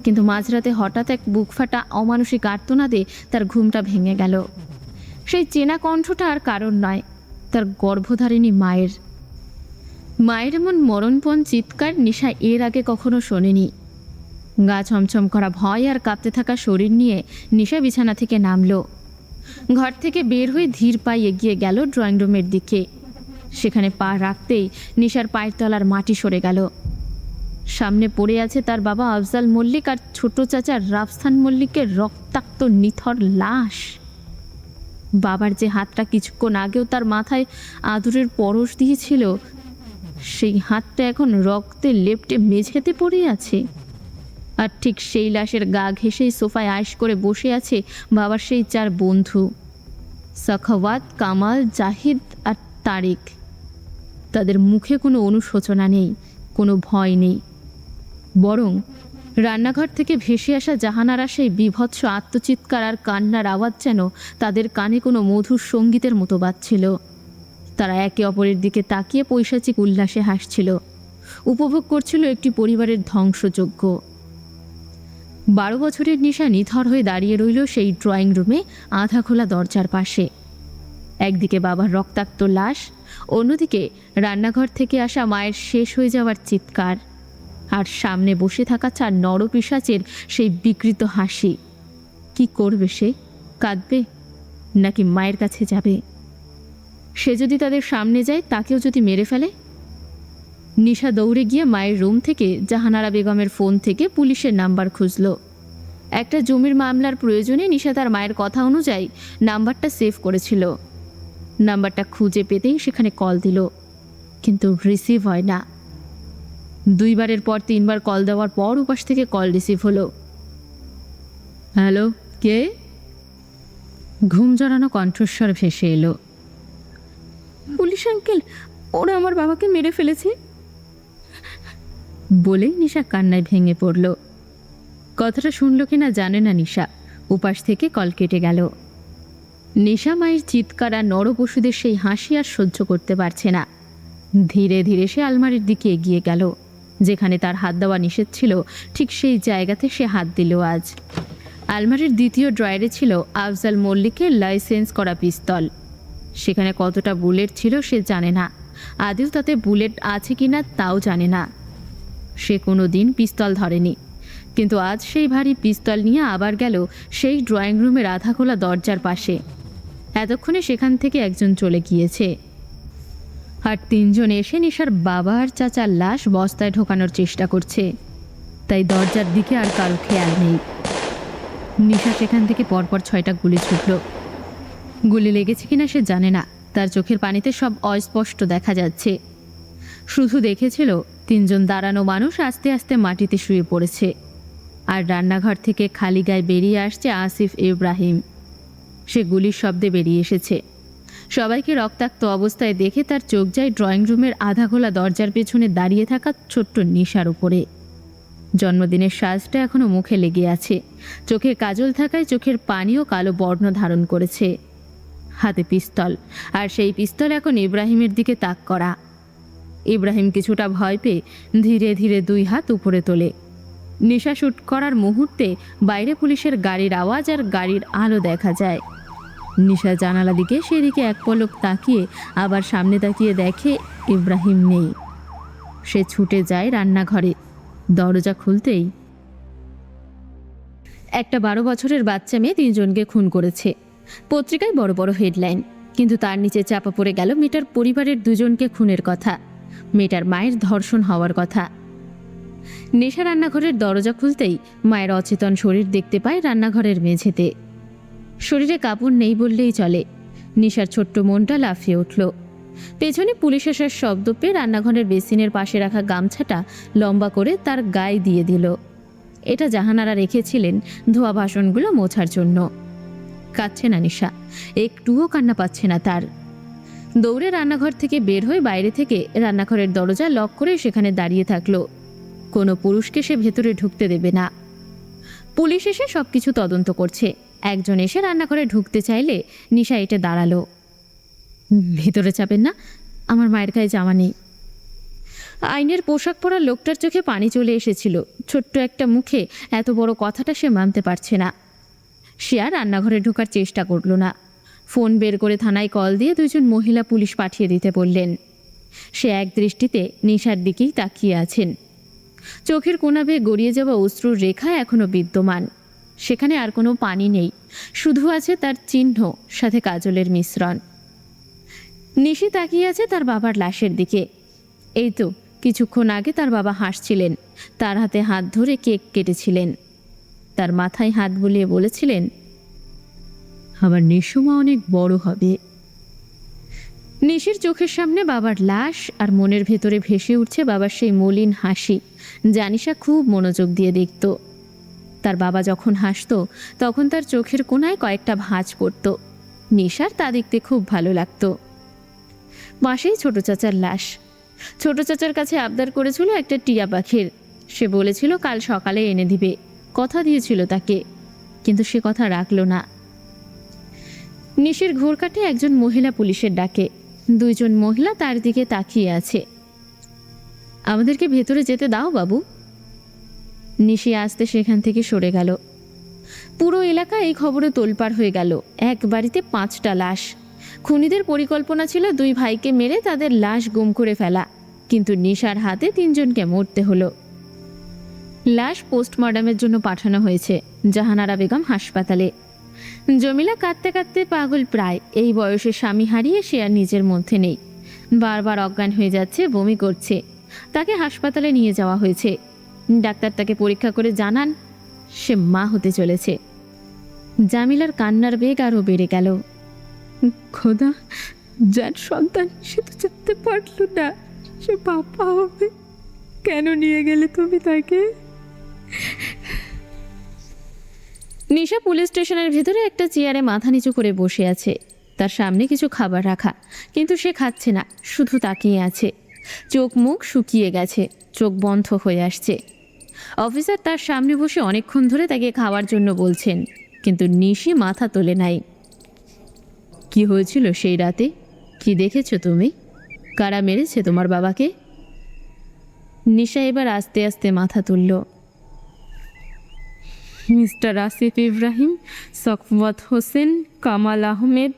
কিন্তু মাঝরাতে হঠাৎ এক বুক ফাটা অমানসিক আর্তনাদে তার ঘুমটা ভেঙে গেল। সেই চেনা কণ্ঠটা আর কারণ নয়, তার গর্ভধারিণী মায়ের। মায়ের এমন মরণপণ চিৎকার নিশা এর আগে কখনো শোনেনি। গা ছমছম করা ভয় আর কাঁপতে থাকা শরীর নিয়ে নিশা বিছানা থেকে নামল। ঘর থেকে বের হয়ে ধীর পায়ে এগিয়ে গেল ড্রয়িং রুমের দিকে। সেখানে পা রাখতেই নিশার পায়ের তলার মাটি সরে গেল। সামনে পড়ে আছে তার বাবা আফজাল মল্লিক আর ছোট চাচা রাফসান মল্লিকের রক্তাক্ত নিথর লাশ। বাবার যে হাতটা কিছুক্ষণ আগেও তার মাথায় আদরের পরশ দিয়েছিল, সেই হাতটা এখন রক্তে লেপ্টে মেঝেতে পড়ে আছে। আর ঠিক সেই লাশের গা ঘেঁষেই সোফায় আয়েশ করে বসে আছে বাবার সেই 4 বন্ধু, সাখাওয়াত, কামাল, জাহিদ আর তারিক। তাদের মুখে কোনো অনুশোচনা নেই, কোনো ভয় নেই, বরং রান্নাঘর থেকে ভেসে আসা জাহানারা সেই বীভৎস আত্মচিৎকার আর কান্নার আওয়াজ যেন তাদের কানে কোনো মধুর সঙ্গীতের মতো বাজছিল। তারা একে অপরের দিকে তাকিয়ে পৈশাচিক উল্লাসে হাসছিল, উপভোগ করছিল একটি পরিবারের ধ্বংসযজ্ঞ। 12 বছরের নিশা নিথর হয়ে দাঁড়িয়ে রইল সেই ড্রয়িং রুমে আধা খোলা দরজার পাশে। একদিকে বাবার রক্তাক্ত লাশ, অন্যদিকে রান্নাঘর থেকে আসা মায়ের শেষ হয়ে যাওয়ার চিৎকার, আর সামনে বসে থাকা 4 নরপিশাচের সেই বিকৃত হাসি। কি করবে সে? কাঁদবে নাকি মায়ের কাছে যাবে? সে যদি তাদের সামনে যায়, তাকেও যদি মেরে ফেলে? নিশা দৌড়ে গিয়ে মায়ের রুম থেকে জাহানারা বেগমের ফোন থেকে পুলিশের নাম্বার খুঁজল। একটা জমির মামলার প্রয়োজনে নিশা তার মায়ের কথা অনুযায়ী নাম্বারটা সেভ করেছিল। নাম্বারটা খুঁজে পেতেই সেখানে কল দিল, কিন্তু রিসিভ হয় না। 2 বারের পর 3 বার কল দেওয়ার পর উপাস থেকে কল রিসিভ হলো। হ্যালো, কে? ঘুম জড়ানো কণ্ঠস্বর ভেসে এলো। পুলিশ আঙ্কেল, ওরা আমার বাবাকে মেরে ফেলেছে বলেই নিশা কান্নায় ভেঙে পড়ল। কথাটা শুনল কিনা জানে না নিশা। উপাস থেকে কল কেটে গেল। নিশা মায়ের চিৎকার আর নরপশুদের সেই হাসি আর সহ্য করতে পারছে না। ধীরে ধীরে সে আলমারির দিকে এগিয়ে গেল। যেখানে তার হাত দেওয়া নিষেধ ছিল, ঠিক সেই জায়গাতে সে হাত দিল আজ। আলমারির দ্বিতীয় ড্রয়ারে ছিল আফজাল মল্লিকের লাইসেন্স করা পিস্তল। সেখানে কতটা বুলেট ছিল সে জানে না, আদেও তাতে বুলেট আছে কিনা তাও জানে না। সে কোনো দিন পিস্তল ধরেনি, কিন্তু আজ সেই ভারী পিস্তল নিয়ে আবার গেল সেই ড্রয়িং রুমের আধা খোলা দরজার পাশে। এতক্ষণে সেখান থেকে একজন চলে গিয়েছে, আর তিনজন এসে নিশার বাবা আর চাচার লাশ বস্তায় ঢোকানোর চেষ্টা করছে। তাই দরজার দিকে আর কারো খেয়াল নেই। নিশা সেখান থেকে পরপর 6টা গুলি ছুটল। গুলি লেগেছে কিনা সে জানে না, তার চোখের পানিতে সব অস্পষ্ট দেখা যাচ্ছে। শুধু দেখেছিল তিনজন দাঁড়ানো মানুষ আস্তে আস্তে মাটিতে শুয়ে পড়েছে, আর রান্নাঘর থেকে খালি গায়ে বেরিয়ে আসছে আসিফ ইব্রাহিম। সে গুলির শব্দে বেরিয়ে এসেছে। সবাইকে রক্তাক্ত অবস্থায় দেখে তার চোখ যায় ড্রয়িং রুমের আধা খোলা দরজার পেছনে দাঁড়িয়ে থাকা ছোট্ট নিশার উপরে। জন্মদিনের সাজটা এখনো মুখে লেগে আছে, চোখে কাজল থাকায় চোখের পানিও কালো বর্ণ ধারণ করেছে। হাতে পিস্তল, আর সেই পিস্তল এখন ইব্রাহিমের দিকে তাক করা। ইব্রাহিম কিছুটা ভয় পেয়ে ধীরে ধীরে 2 হাত উপরে তোলে। নিশা শুট করার মুহূর্তে বাইরে পুলিশের গাড়ির আওয়াজ আর গাড়ির আলো দেখা যায়। নিশা জানালা দিকে সেদিকে এক পলক তাকিয়ে আবার সামনে তাকিয়ে দেখে ইব্রাহিম নেই। সে ছুটে যায় রান্নাঘরে। দরজা খুলতেই একটা 12 বছরের বাচ্চা মেয়ে 3 জনকে খুন করেছে। পত্রিকায় বড় বড় হেডলাইন, কিন্তু তার নিচে চাপা পড়ে গেল মেয়েটার পরিবারের 2 জনকে খুনের কথা, মেয়েটার মায়ের ধর্ষণ হওয়ার কথা। নেশা রান্নাঘরের দরজা খুলতেই মায়ের অচেতন শরীর দেখতে পায় রান্নাঘরের মেঝেতে। শরীরে কাপড় নেই বললেই চলে। নিশার ছোট্ট মনটা লাফিয়ে উঠল। পেছনে পুলিশ আসার শব্দ পেয়ে রান্নাঘরের বেসিনের পাশে রাখা গামছাটা লম্বা করে তার গায়ে দিয়ে দিল। এটা জাহানারা রেখেছিলেন ধোয়া বাসনগুলো মোছার জন্য। কাঁদছে না নিশা, একটুও কান্না পাচ্ছে না তার। দৌড়ে রান্নাঘর থেকে বের হয়ে বাইরে থেকে রান্নাঘরের দরজা লক করে সেখানে দাঁড়িয়ে থাকলো। কোনো পুরুষকে সে ভেতরে ঢুকতে দেবে না। পুলিশ এসে সবকিছু তদন্ত করছে। একজন এসে রান্নাঘরে ঢুকতে চাইলে নিশা এটে দাঁড়ালো। ভেতরে যাবেন না, আমার মায়ের গায়ে জামা নেই। আইনের পোশাক পরা লোকটার চোখে পানি চলে এসেছিল। ছোট্ট একটা মুখে এত বড় কথাটা সে মানতে পারছে না। সে আর রান্নাঘরে ঢোকার চেষ্টা করল না। ফোন বের করে থানায় কল দিয়ে 2 জন মহিলা পুলিশ পাঠিয়ে দিতে বললেন। সে এক দৃষ্টিতে নিশার দিকেই তাকিয়ে আছেন। চোখের কোণা বেয়ে গড়িয়ে যাওয়া অশ্রুর রেখা এখনো বিদ্যমান। সেখানে আর কোনো পানি নেই, শুধু আছে তার চিহ্ন, সাথে কাজলের মিশ্রণ। নিশি তাকিয়ে আছে তার বাবার লাশের দিকে। এই তো কিছুক্ষণ আগে তার বাবা হাসছিলেন, তার হাতে হাত ধরে কেক কেটেছিলেন, তার মাথায় হাত বুলিয়ে বলেছিলেন, আমার নিশুমা অনেক বড় হবে। নিশির চোখের সামনে বাবার লাশ, আর মনের ভেতরে ভেসে উঠছে বাবার সেই মলিন হাসি, জানিশা খুব মনোযোগ দিয়ে দেখত। তার বাবা যখন হাসতো তখন তার চোখের কোণায় কয়েকটা ভাঁজ পড়ত। নিশার তা দেখতে খুব ভালো লাগতো। পাশেই ছোট চাচার লাশ। ছোট চাচার কাছে আবদার করেছিল একটা টিয়া পাখির। সে বলেছিল কাল সকালে এনে দিবে, কথা দিয়েছিল তাকে, কিন্তু সে কথা রাখল না। নিশির ঘোর কাটে একজন মহিলা পুলিশের ডাকে। 2 জন মহিলা তার দিকে তাকিয়ে আছে। আমাদেরকে ভেতরে যেতে দাও বাবু। নিশি আসতে সেখান থেকে সরে গেল। পুরো এলাকা এই খবরে তোলপাড় হয়ে গেল। এক বাড়িতে 5টা লাশ। খুনিদের পরিকল্পনা ছিল 2 ভাইকে মেরে তাদের লাশ গুম করে ফেলা, কিন্তু নিশার হাতে 3 জনকে মরতে হলো। লাশ পোস্টমর্টমের জন্য পাঠানো হয়েছে জাহানারা বেগম হাসপাতালে। জমিলা কাঁদতে কাঁদতে পাগল প্রায়। এই বয়সে স্বামী হারিয়ে সে আর নিজের মধ্যে নেই। বারবার অজ্ঞান হয়ে যাচ্ছে, বমি করছে। তাকে হাসপাতালে নিয়ে যাওয়া হয়েছে। ডাক্তার তাকে পরীক্ষা করে জানান সে মা হতে চলেছে। জামিলার কান্নার বেগ আরও বেড়ে গেল। খোদা, যার সন্তান সে তো জানতে পারল না সে বাবা হবে। কেন নিয়ে গেলে তুমি তাকে? নিশা পুলিশ স্টেশনের ভেতরে একটা চেয়ারে মাথা নিচু করে বসে আছে। তার সামনে কিছু খাবার রাখা, কিন্তু সে খাচ্ছে না, শুধু তাকিয়ে আছে। চোখ মুখ শুকিয়ে গেছে, চোখ বন্ধ হয়ে আসছে। অফিসার তার সামনে বসে অনেকক্ষণ ধরে তাকে খাওয়ার জন্য বলছেন, কিন্তু নিশি মাথা তোলে নাই। কি হয়েছিল সেই রাতে? কি দেখেছো তুমি? কারা মেরেছে তোমার বাবাকে? নিশা এবার আস্তে আস্তে মাথা তুলল। মিস্টার আসিফ ইব্রাহিম, সফওয়াত হোসেন, কামাল আহমেদ,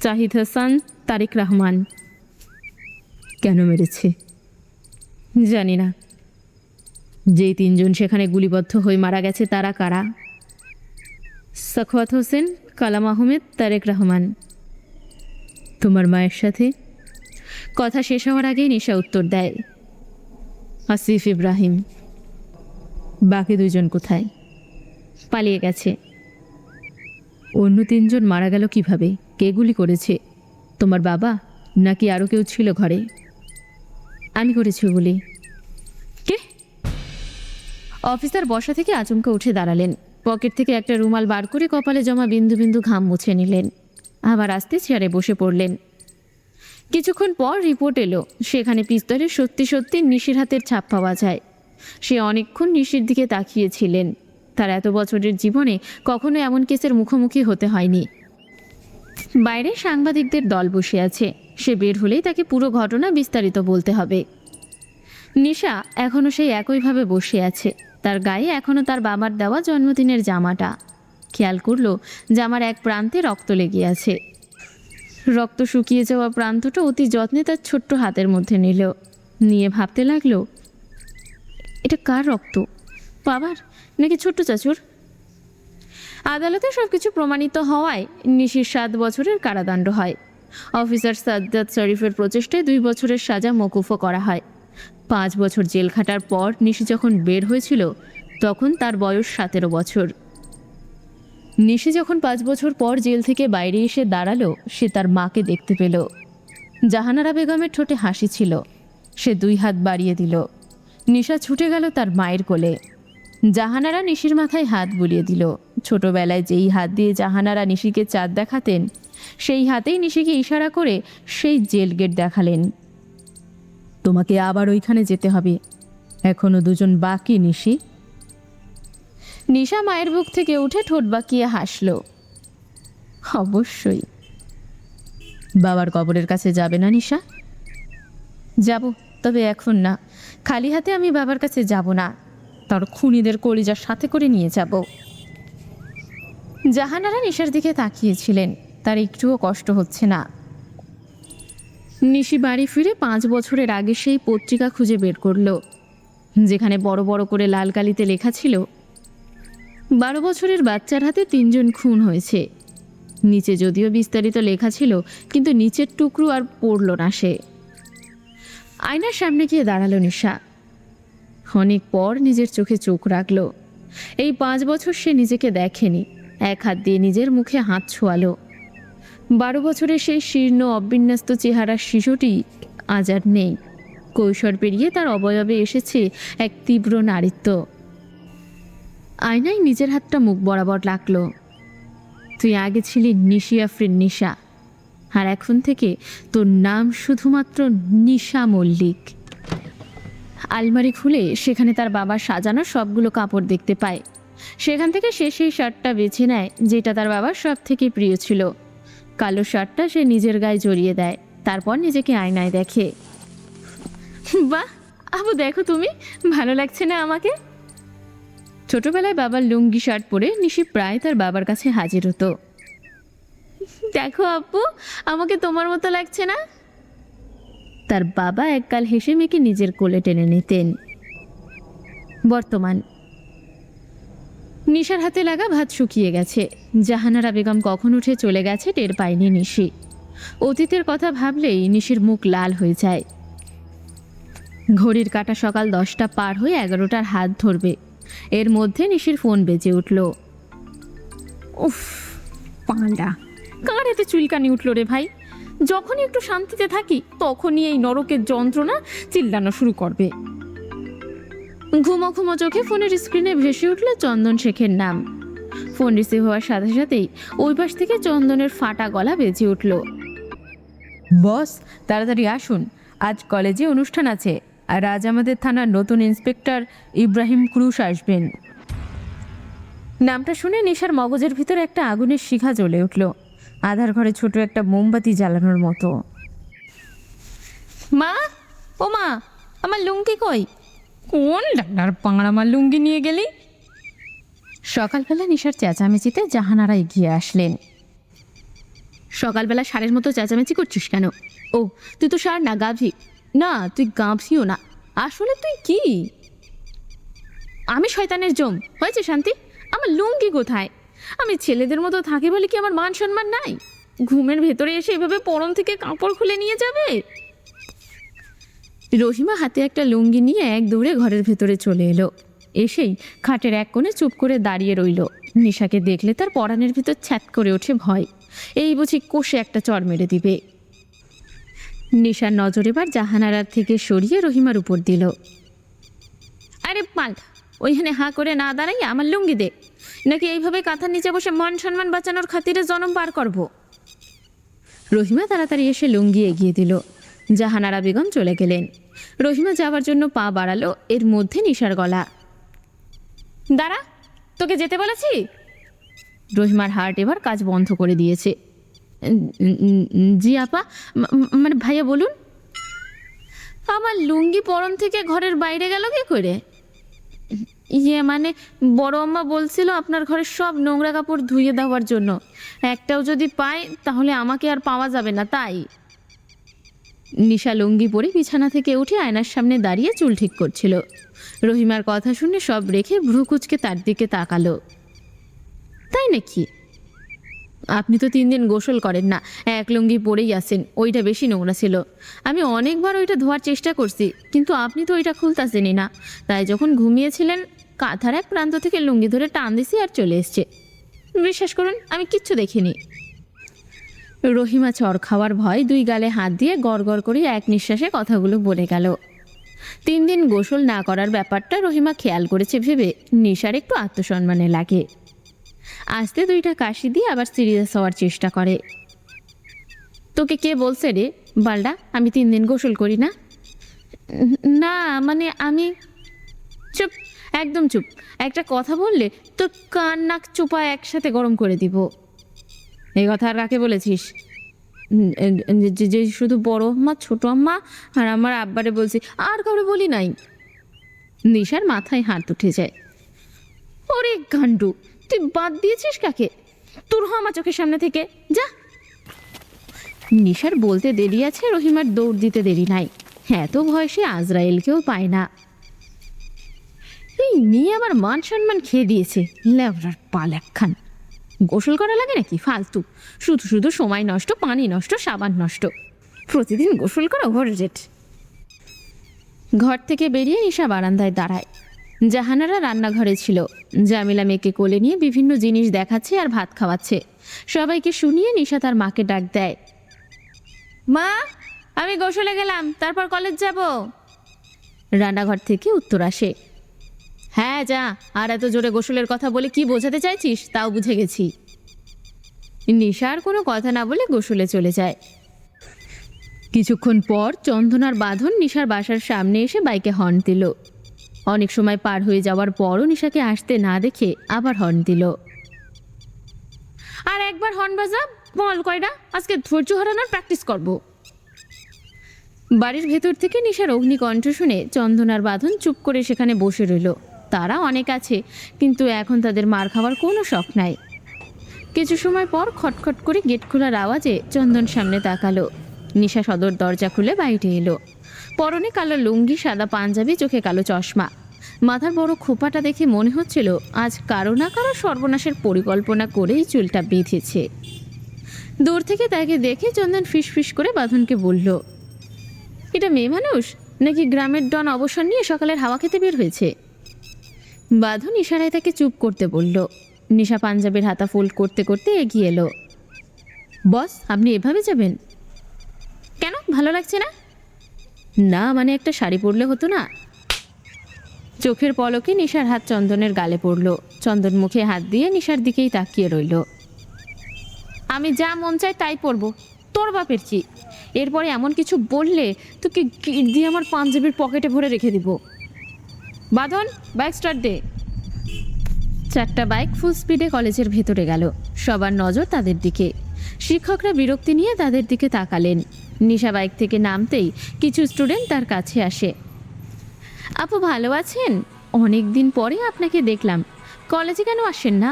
জাহিদ হাসান, তারিক রহমান। কেন মেরেছে? জানি না। যেই তিনজন সেখানে গুলিবদ্ধ হয়ে মারা গেছে তারা কারা? সাখাওয়াত হোসেন, কালাম আহমেদ, তারেক রহমান। তোমার মায়ের সাথে? কথা শেষ হওয়ার আগেই নিশা উত্তর দেয়, আসিফ ইব্রাহিম। বাকি দুইজন কোথায়? পালিয়ে গেছে। অন্য তিনজন মারা গেল কিভাবে? কে গুলি করেছে? তোমার বাবা নাকি আরও কেউ ছিল ঘরে? আমি করেছি গুলি। কে? অফিসার বসা থেকে আচমকা উঠে দাঁড়ালেন, পকেট থেকে একটা রুমাল বার করে কপালে জমা বিন্দু বিন্দু ঘাম মুছে নিলেন, আবার আস্তে চেয়ারে বসে পড়লেন। কিছুক্ষণ পর রিপোর্ট এলো, সেখানে পিস্তলে সত্যি সত্যি নিশির হাতের ছাপ পাওয়া যায়। সে অনেকক্ষণ নিশির দিকে তাকিয়েছিলেন। তার এত বছরের জীবনে কখনো এমন কেসের মুখোমুখি হতে হয়নি। বাইরে সাংবাদিকদের দল বসে আছে, সে বের হলেই তাকে পুরো ঘটনা বিস্তারিত বলতে হবে। নিশা এখনও সেই একইভাবে বসে আছে, তার গায়ে এখনও তার বাবার দেওয়া জন্মদিনের জামাটা। খেয়াল করলো জামার এক প্রান্তে রক্ত লেগে আছে। রক্ত শুকিয়ে যাওয়া প্রান্তটা অতি যত্নে তার ছোট্ট হাতের মধ্যে নিয়ে ভাবতে লাগলো, এটা কার রক্ত? বাবার নাকি ছোট্ট চাচুর? আদালতে সবকিছু প্রমাণিত হওয়ায় নিশির 7 বছরের কারাদণ্ড হয়। অফিসার সাজ্জাদ শরীফের প্রচেষ্টায় 2 বছরের সাজা মকুফও করা হয়। 5 বছর জেল খাটার পর নিশি যখন বের হয়েছিল তখন তার বয়স 17 বছর। নিশি যখন 5 বছর পর জেল থেকে বাইরে এসে দাঁড়ালো, সে তার মাকে দেখতে পেল। জাহানারা বেগমের ঠোঁটে হাসি ছিল। সে 2 হাত বাড়িয়ে দিল। নিশা ছুটে গেল তার মায়ের কোলে। জাহানারা নিশির মাথায় হাত বুলিয়ে দিল। ছোটবেলায় যেই হাত দিয়ে জাহানারা নিশিকে চাঁদ দেখাতেন, সেই হাতেই নিশিকে ইশারা করে সেই জেল গেট দেখালেন। তোমাকে আবার ওইখানে যেতে হবে, এখনো 2 জন বাকি নিশি। নিশা মায়ের বুক থেকে উঠে ঠোঁট বাঁকিয়ে হাসল। অবশ্যই। বাবার কবরের কাছে যাবে না নিশা? যাব, তবে এখন না। খালি হাতে আমি বাবার কাছে যাব না, তার খুনিদের কলিজার সাথে করে নিয়ে যাব। জাহানারা নিশার দিকে তাকিয়েছিলেন, তার একটুও কষ্ট হচ্ছে না। নিশি বাড়ি ফিরে 5 বছরের আগে সেই পত্রিকা খুঁজে বের করল, যেখানে বড় বড় করে লাল কালিতে লেখা ছিল, 12 বছরের বাচ্চার হাতে 3 জন খুন হয়েছে। নিচে যদিও বিস্তারিত লেখা ছিল, কিন্তু নিচের টুকরো আর পড়ল না সে। আয়নার সামনে গিয়ে দাঁড়ালো নিশা। অনেক পর নিজের চোখে চোখ রাখল। এই 5 বছর সে নিজেকে দেখেনি। এক হাত দিয়ে নিজের মুখে হাত ছোঁয়ালো। 12 বছরের সেই শীর্ণ অবিন্যস্ত চেহারার শিশুটি আজ আর নেই। কৈশোর পেরিয়ে তার অবয়বে এসেছে এক তীব্র নারীত্ব। আয়নায় নিজের হাতটা মুখ বরাবর লাগলো। তুই আগে ছিলি নিশি আফরিন নিশা, আর এখন থেকে তোর নাম শুধুমাত্র নিশা মল্লিক। আলমারি খুলে সেখানে তার বাবার সাজানো সবগুলো কাপড় দেখতে পায়। সেখান থেকে সে সেই শার্টটা বেছে নেয় যেটা তার বাবার সব থেকে প্রিয় ছিল। কালো শার্টটা সে নিজের গায়ে জড়িয়ে দেয়, তারপর নিজেকে আয়নায় দেখে। বাহ আবু, দেখো তুমি, ভালো লাগছে না আমাকে? ছোটবেলায় বাবার লুঙ্গি শার্ট পরে নিশি প্রায় তার বাবার কাছে হাজির হতো। দেখো আব্বু, আমাকে তোমার মতো লাগছে না? তার বাবা এককাল হেসে মেয়েকে নিজের কোলে টেনে নিতেন। বর্তমান। নিশার হাতে লাগা ভাত শুকিয়ে গেছে। জাহানারা বেগম কখন উঠে চলে গেছে টের পায়নি নিশি। অতীতের কথা ভাবলেই নিশির মুখ লাল হয়ে যায়। ঘড়ির কাঁটা সকাল 10টা পার হয়ে 11টার হাত ধরবে, এর মধ্যে নিশির ফোন বেজে উঠল। উফ, পাঁড়া, কার এতে চুলকানি উঠল রে ভাই? যখনই একটু শান্তিতে থাকি তখনই এই নরকের যন্ত্রণা চিল্লানো শুরু করবে। ঘুমো ঘুমো চোখে ফোনের স্ক্রিনে ভেসে উঠল চন্দন শেখের নাম। ফোন রিসিভ হওয়ার সাথে সাথেই ওই পাশ থেকে চন্দনের ফাটা গলা বেজে উঠল। বস, তাড়াতাড়ি আসুন, আজ কলেজে অনুষ্ঠান আছে, আর আজ আমাদের থানার নতুন ইন্সপেক্টর ইব্রাহিম ক্রুশ আসবেন। নামটা শুনে নিশার মগজের ভিতরে একটা আগুনের শিখা জ্বলে উঠল, আধার ঘরে ছোট একটা মোমবাতি জ্বালানোর মতো। মা, ও মা, আমার লুঙ্গি কই? কোন ডাক্তার পাঙড়া আমার লুঙ্গি নিয়ে গেলি? সকালবেলা নিশার চেঁচামেচিতে জাহানারা এগিয়ে আসলেন। সকালবেলা ষাঁড়ের মতো চেঁচামেচি করছিস কেন? ও, তুই তো ষাঁড় না, গাভী। না, তুই গাভীও না, আসলে তুই কি? আমি শয়তানের জম হয়েছে শান্তি? আমার লুঙ্গি কোথায়? আমি ছেলেদের মতো থাকি বলে কি আমার মান সম্মান নাই? ঘুমের ভেতরে এসে এভাবে পরন থেকে কাপড় খুলে নিয়ে যাবে? রহিমা হাতে একটা লুঙ্গি নিয়ে এক দৌড়ে ঘরের ভেতরে চলে এলো। এসেই খাটের এক কোণে চুপ করে দাঁড়িয়ে রইল। নিশাকে দেখলে তার পরাণের ভিতর ছ্যাত করে ওঠে ভয়। এই বুঝি কষে একটা চড় মেরে দিবে। নিশার নজর এবার জাহানারার থেকে সরিয়ে রহিমার উপর দিল। আরে পাল, ওইখানে হাঁ করে না দাঁড়াই আমার লুঙ্গি দে, নাকি এইভাবে কাঁথার নিচে বসে মান সম্মান বাঁচানোর খাতিরে জনম পার করব? রহিমা তাড়াতাড়ি এসে লুঙ্গি এগিয়ে দিল। জাহানারা বেগম চলে গেলেন। রহিমা যাওয়ার জন্য পা বাড়ালো, এর মধ্যে নিশার গলা। দাঁড়া, তোকে যেতে বলেছি। রহিমার হার্ট এবার কাজ বন্ধ করে দিয়েছে। জি আপা, মানে ভাইয়া বলুন। আমার লুঙ্গি পরন থেকে ঘরের বাইরে গেল কি করে? মানে বড় আম্মা বলছিল আপনার ঘরের সব নোংরা কাপড় ধুয়ে দেওয়ার জন্য, একটাও যদি পায় তাহলে আমাকে আর পাওয়া যাবে না, তাই। নিশা লুঙ্গি পরে বিছানা থেকে উঠে আয়নার সামনে দাঁড়িয়ে চুল ঠিক করছিল। রহিমার কথা শুনে সব রেখে ভ্রু কুঁচকে তার দিকে তাকালো। তাই নাকি? আপনি তো 3 দিন গোসল করেন না, এক লুঙ্গি পরেই আসেন, ওইটা বেশি নোংরা ছিল। আমি অনেকবার ওইটা ধোয়ার চেষ্টা করছি, কিন্তু আপনি তো ওইটা খুলতেছেনই না। তাই যখন ঘুমিয়েছিলেন কাঁথার এক প্রান্ত থেকে লুঙ্গি ধরে টান দিছি আর চলে এসছে। বিশ্বাস করুন আমি কিচ্ছু দেখিনি। রহিমা চর খাওয়ার ভয় 2 গালে হাত দিয়ে গড় গড় করে এক নিঃশ্বাসে কথাগুলো বলে গেল। 3 দিন গোসল না করার ব্যাপারটা রহিমা খেয়াল করেছে ভেবে নিশার একটু আত্মসম্মানে লাগে। আস্তে 2টা কাশি দিয়ে আবার সিরিয়াস হওয়ার চেষ্টা করে। তোকে কে বলছে রে বালডা আমি 3 দিন গোসল করি না? না মানে আমি। চুপ, একদম চুপ। একটা কথা বললে তোর কান নাক চোপা একসাথে গরম করে দিব। এই কথা আর কাকে বলেছিস? যে শুধু বড় আম্মা, ছোট আম্মা আর আমার আব্বারে বলছি, আর কাউরে বলি নাই। নিশার মাথায় হাত উঠে যায়। ওরে গান্ডু, তুই বাদ দিয়েছিস কাকে? তোর আমার চোখের সামনে থেকে যা। নিশার বলতে দেরি আছে, রহিমার দৌড় দিতে দেরি নাই। এত ভয় সে আজরাইলকেও পায় না। এই মেয়ে আমার মান সম্মান খেয়ে দিয়েছে, লেবরার পাল একখান। গোসল করা লাগে নাকি ফালতু? শুধু শুধু সময় নষ্ট, পানি নষ্ট, সাবান নষ্ট। প্রতিদিন গোসল করা ওভাররেট। ঘর থেকে বেরিয়ে নিশা বারান্দায় দাঁড়ায়। জাহানারা রান্নাঘরে ছিল। জামিলা মেয়েকে কোলে নিয়ে বিভিন্ন জিনিস দেখাচ্ছে আর ভাত খাওয়াচ্ছে। সবাইকে শুনিয়ে নিশা তার মাকে ডাক দেয়। মা, আমি গোসলে গেলাম, তারপর কলেজ যাব। রান্নাঘর থেকে উত্তর আসে। হ্যাঁ যা, আর এত জোরে গোসলের কথা বলে কি বোঝাতে চাইছিস তাও বুঝে গেছি। নিশা আর কোনো কথা না বলে গোসলে চলে যায়। কিছুক্ষণ পর চন্দনার বাঁধন নিশার বাসার সামনে এসে বাইকে হর্ন দিল। অনেক সময় পার হয়ে যাওয়ার পরও নিশাকে আসতে না দেখে আবার হর্ন দিল। আর একবার হর্ন বাজা, বল কয়টা, আজকে ধৈর্য হারানোর প্র্যাকটিস করব। বাড়ির ভেতর থেকে নিশার অগ্নিকণ্ঠ শুনে চন্দনার বাঁধন চুপ করে সেখানে বসে রইল। তারা অনেক আছে, কিন্তু এখন তাদের মার খাওয়ার কোনো শখ নাই। কিছু সময় পর খটখট করে গেট খোলার আওয়াজে চন্দন সামনে তাকালো। নিশা সদর দরজা খুলে বাইরে এলো। পরনে কালো লুঙ্গি, সাদা পাঞ্জাবি, চোখে কালো চশমা। মাথার বড় খোপাটা দেখে মনে হচ্ছিল আজ কারো না কারো সর্বনাশের পরিকল্পনা করেই চুলটা বেঁধেছে। দূর থেকে তাকে দেখে চন্দন ফিসফিস করে বাঁধনকে বলল, এটা মেয়ে মানুষ নাকি গ্রামের ডন অবসর নিয়ে সকালের হাওয়া খেতে বের হয়েছে? বাঁধন ইশারায় তাকে চুপ করতে বলল। নিশা পাঞ্জাবের হাতা ফোল্ড করতে করতে এগিয়ে এলো। বস, আপনি এভাবে যাবেন কেন? ভালো লাগছে না? না মানে একটা শাড়ি পরলে হতো না। চোখের পলকে নিশার হাত চন্দনের গালে পড়ল। চন্দন মুখে হাত দিয়ে নিশার দিকেই তাকিয়ে রইল। আমি যা মন চাই তাই পরবো, তোর বাপের কি? এরপরে এমন কিছু বললে তোকে গিট দিয়ে আমার পাঞ্জাবির পকেটে ভরে রেখে দিব। বাঁধন, বাইক স্টার্ট দে। 4টা বাইক ফুল স্পিডে কলেজের ভেতরে গেল। সবার নজর তাদের দিকে। শিক্ষকরা বিরক্তি নিয়ে তাদের দিকে তাকালেন। নিশা বাইক থেকে নামতেই কিছু স্টুডেন্ট তার কাছে আসে। আপু ভালো আছেন? অনেক দিন পরে আপনাকে দেখলাম, কলেজে কেন আসেন না?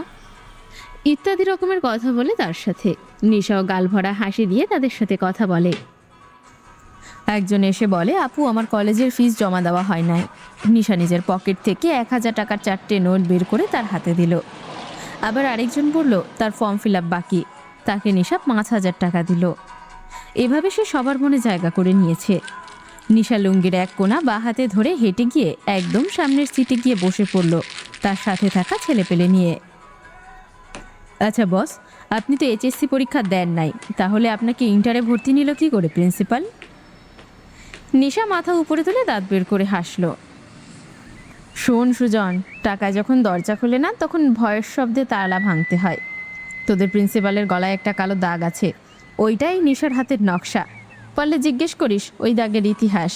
ইত্যাদি রকমের কথা বলে তার সাথে। নিশাও গাল ভরা হাসি দিয়ে তাদের সাথে কথা বলে। একজন এসে বলে, আপু আমার কলেজের ফিস জমা দেওয়া হয় নাই। নিশা নিজের পকেট থেকে 1,000 টাকার 4টে নোট বের করে তার হাতে দিল। আবার আরেকজন বলল তার ফর্ম ফিল আপ বাকি, তাকে নিশা 5,000 টাকা দিল। এভাবে সে সবার মনে জায়গা করে নিয়েছে। নিশা লুঙ্গির এক কোণা বা হাতে ধরে হেঁটে গিয়ে একদম সামনের সিটে গিয়ে বসে পড়ল তার সাথে থাকা ছেলেপেলে নিয়ে। আচ্ছা বস, আপনি তো এইচএসসি পরীক্ষা দেন নাই, তাহলে আপনাকে ইন্টারে ভর্তি নিল কি করে প্রিন্সিপাল? নিশা মাথা উপরে তুলে দাঁত বের করে হাসল। শোন সুজন, টাকা যখন দরজা খোলে না তখন ভয়ের শব্দে তালা ভাঙতে হয়। তোদের প্রিন্সিপালের গলায় একটা কালো দাগ আছে, ওইটাই নিশার হাতের নকশা। পারলে জিজ্ঞেস করিস ওই দাগের ইতিহাস।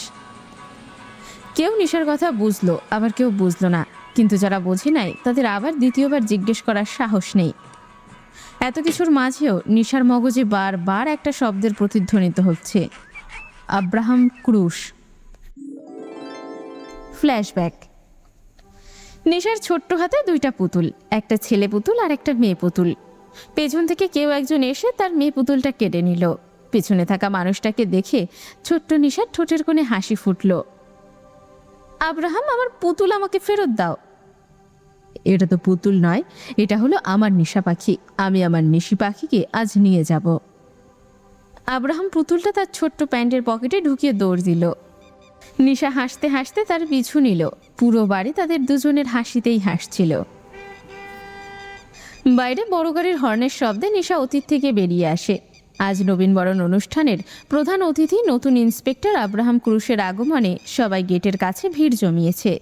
কেউ নিশার কথা বুঝলো, আবার কেউ বুঝলো না, কিন্তু যারা বোঝে নাই তাদের আবার দ্বিতীয়বার জিজ্ঞেস করার সাহস নেই। এত কিছুর মাঝেও নিশার মগজে বারবার একটা শব্দের প্রতিধ্বনিত হচ্ছে, আব্রাহাম ক্রুশ। ফ্ল্যাশব্যাক। নিশার ছোট্ট হাতে 2টা পুতুল, একটা ছেলে পুতুল আর একটা মেয়ে পুতুল। পেছন থেকে কেউ একজন এসে তার মেয়ে পুতুলটা কেড়ে নিল। পেছনে থাকা মানুষটাকে দেখে ছোট্ট নিশার ঠোঁটের কোণে হাসি ফুটল। আব্রাহাম, আমার পুতুল আমাকে ফেরত দাও। এটা তো পুতুল নয়, এটা হলো আমার নিশা পাখি। আমি আমার নিশি পাখিকে আজ নিয়ে যাব। আব্রাহাম পুতুলটা তার ছোট্ট প্যান্টের পকেটে ঢুকিয়ে দৌড় দিল। নিশা হাসতে হাসতে তার পিছু নিল। পুরো বাড়ি তাদের দুজনের হাসিতেই হাসছিল। বাইরে বড় গাড়ির হর্নের শব্দে নিশা অতীত থেকে বেরিয়ে আসে। আজ নবীনবরণ অনুষ্ঠানের প্রধান অতিথি নতুন ইন্সপেক্টর আব্রাহাম ক্রুশের আগমনে সবাই গেটের কাছে ভিড় জমিয়েছে।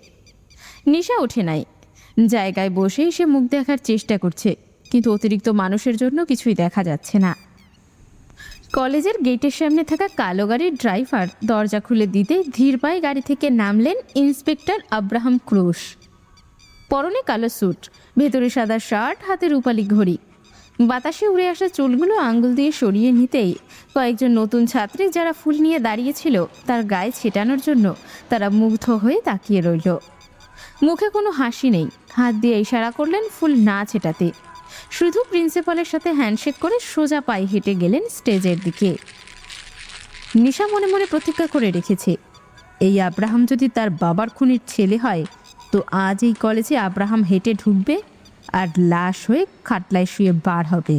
নিশা ওঠে নাই, জায়গায় বসেই সে মুখ দেখার চেষ্টা করছে, কিন্তু অতিরিক্ত মানুষের জন্য কিছুই দেখা যাচ্ছে না। কলেজের গেটের সামনে থাকা কালো গাড়ির ড্রাইভার দরজা খুলে দিতে ধীর পায়ে গাড়ি থেকে নামলেন ইন্সপেক্টর আব্রাহাম ক্রুশ। পরনে কালো স্যুট, ভেতরে সাদা শার্ট, হাতে রূপালী ঘড়ি। বাতাসে উড়ে আসা চুলগুলো আঙ্গুল দিয়ে সরিয়ে নিতেই কয়েকজন নতুন ছাত্রী যারা ফুল নিয়ে দাঁড়িয়েছিল তার গায়ে ছেটানোর জন্য তারা মুগ্ধ হয়ে তাকিয়ে রইল। মুখে কোনো হাসি নেই, হাত দিয়ে ইশারা করলেন ফুল না ছেটাতে। শুধু প্রিন্সিপালের সাথে হ্যান্ডশেক করে সোজা পায়ে হেঁটে গেলেন স্টেজের দিকে। নিশা মনে মনে প্রতিজ্ঞা করে রেখেছে, এই আব্রাহাম যদি তার বাবার খুনির ছেলে হয় তো আজ এই কলেজে আব্রাহাম হেঁটে ঢুকবে আর লাশ হয়ে খাটলায় শুয়ে বার হবে।